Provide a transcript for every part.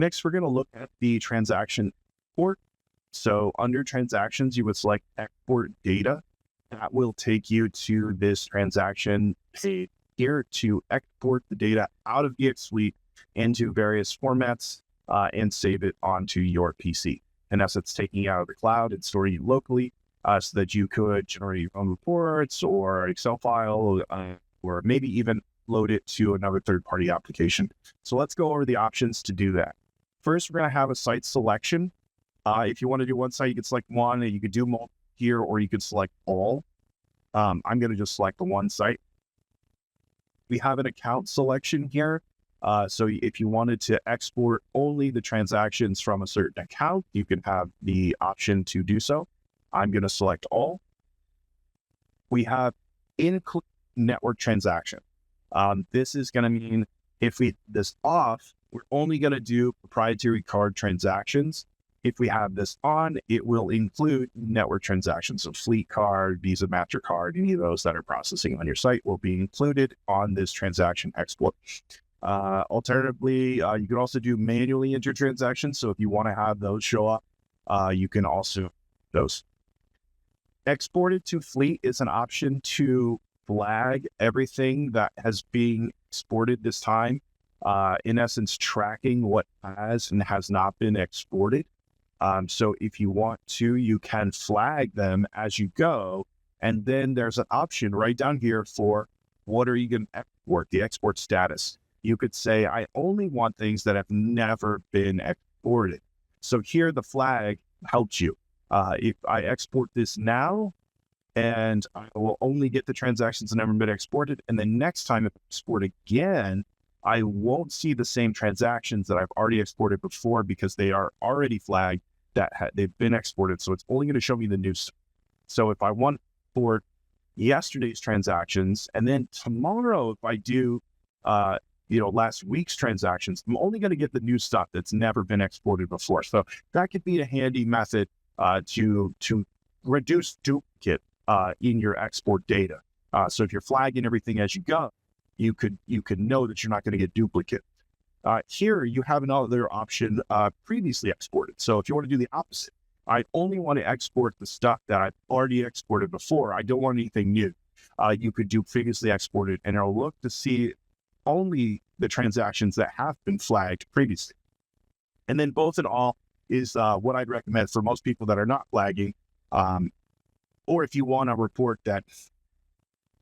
Next, we're going to look at the transaction export. So under transactions, you would select export data. That will take you to this transaction page here to export the data out of EX Suite into various formats and save it onto your PC. In essence, taking it out of the cloud and storing it locally so that you could generate your own reports or Excel file or maybe even load it to another third-party application. So let's go over the options to do that. First, we're going to have a site selection. If you want to do one site, you could select one, and you could do multiple here, or you could select all. I'm going to just select the one site. We have an account selection here. So if you wanted to export only the transactions from a certain account, you can have the option to do so. I'm going to select all. We have include network transaction. This is going to mean if we this off, we're only going to do proprietary card transactions. If we have this on, it will include network transactions. So Fleet Card, Visa, MasterCard, any of those that are processing on your site will be included on this transaction export. Alternatively, you can also do manually enter transactions. So if you want to have those show up, you can also those. Exported to Fleet is an option to flag everything that has been exported this time. In essence, tracking what has and has not been exported. So if you want to, you can flag them as you go. And then there's an option right down here for what are you going to export, the export status. You could say, I only want things that have never been exported. So here the flag helps you. If I export this now, and I will only get the transactions that never been exported, and the next time I export again, I won't see the same transactions that I've already exported before because they are already flagged that they've been exported. So it's only going to show me the new stuff. So if I want for yesterday's transactions, and then tomorrow, if I do, last week's transactions, I'm only going to get the new stuff that's never been exported before. So that could be a handy method to reduce duplicate in your export data. So if you're flagging everything as you go, you could know that you're not going to get duplicate. Here you have another option, previously exported. So if you want to do the opposite, I only want to export the stuff that I've already exported before. I don't want anything new. You could do previously exported, and it'll look to see only the transactions that have been flagged previously. And then both and all is what I'd recommend for most people that are not flagging. Or if you want a report that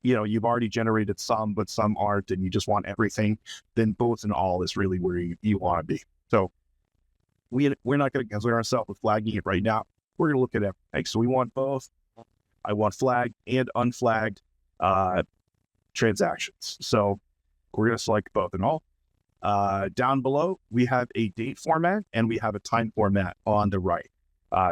you've already generated some, but some aren't, and you just want everything, then both and all is really where you want to be. So we're not going to concern ourselves with flagging it right now. We're going to look at everything. So we want both. I want flagged and unflagged transactions. So we're going to select both and all. Down below, we have a date format and we have a time format on the right.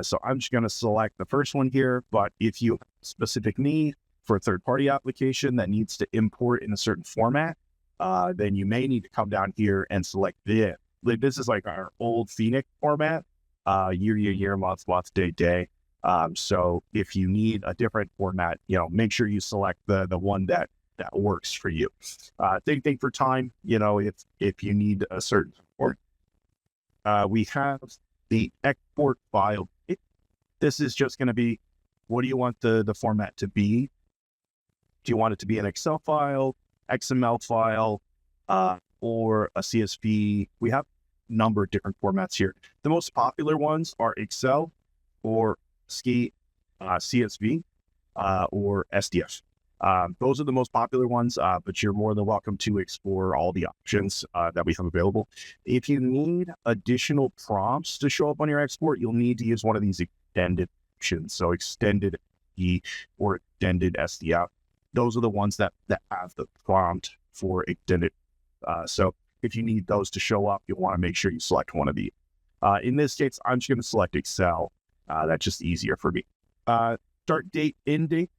So I'm just going to select the first one here, but if you have a specific need for a third-party application that needs to import in a certain format, then you may need to come down here and select this. This is like our old Phoenix format, year, month, day. So if you need a different format, make sure you select the one that works for you. Same thing for time, if you need a certain format. We have the export file. This is just going to be, what do you want the format to be? Do you want it to be an Excel file, XML file, or a CSV? We have a number of different formats here. The most popular ones are Excel or SCI, CSV, or SDF. Those are the most popular ones, but you're more than welcome to explore all the options that we have available. If you need additional prompts to show up on your export, you'll need to use one of these extended options. So extended E or extended SDF. Those are the ones that have the prompt for extended. So if you need those to show up, you'll want to make sure you select one of these. In this case, I'm just going to select Excel. That's just easier for me. Start date, end date.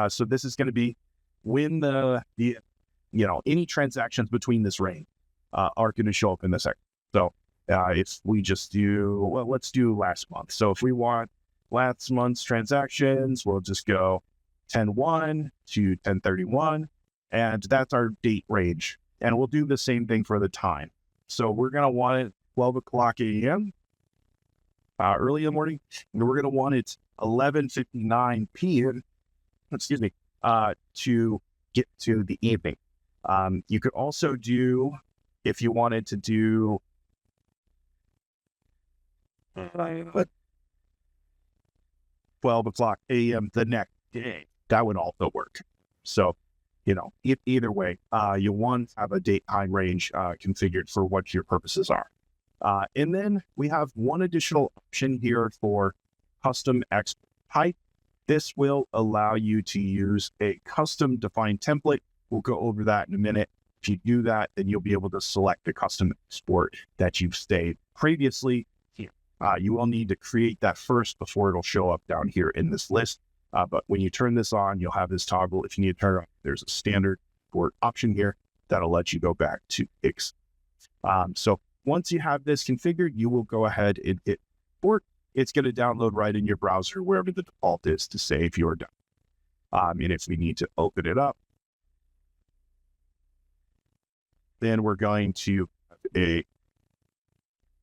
So this is going to be when any transactions between this range are going to show up in this section. So if we just do, let's do last month. So if we want last month's transactions, we'll just go 10/1 to 10/31, and that's our date range. And we'll do the same thing for the time. So we're going to want it 12 o'clock a.m. Early in the morning, and we're going to want it 11:59 p.m. Excuse me, to get to the evening. You could also do, if you wanted to do 12 o'clock a.m. the next day, that would also work. So, either way, you want to have a date time range configured for what your purposes are. And then we have one additional option here for custom export type. This will allow you to use a custom defined template. We'll go over that in a minute. If you do that, then you'll be able to select the custom export that you've saved previously. You will need to create that first before it'll show up down here in this list. But when you turn this on, you'll have this toggle. If you need to turn it on, there's a standard export option here that'll let you go back to Excel. So once you have this configured, you will go ahead and hit export. It's going to download right in your browser, wherever the default is to save your done. And if we need to open it up, then we're going to have a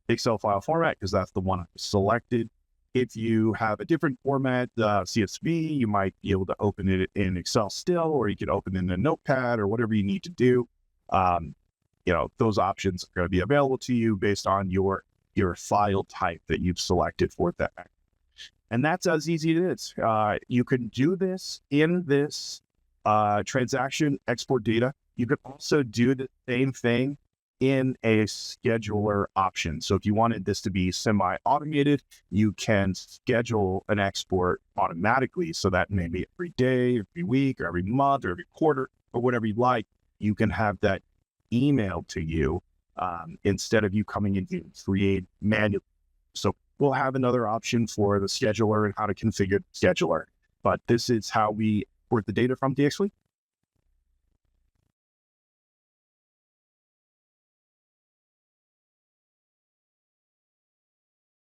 Excel file format because that's the one I selected. If you have a different format, CSV, you might be able to open it in Excel still, or you could open it in a notepad or whatever you need to do. Those options are going to be available to you based on your file type that you've selected for that. And that's as easy as it is. You can do this in this transaction export data. You could also do the same thing in a scheduler option. So if you wanted this to be semi-automated, you can schedule an export automatically. So that maybe every day, every week, or every month, or every quarter, or whatever you like, you can have that emailed to you instead of you coming in to create manually. So we'll have another option for the scheduler and how to configure the scheduler. But this is how we import the data from DXWeek.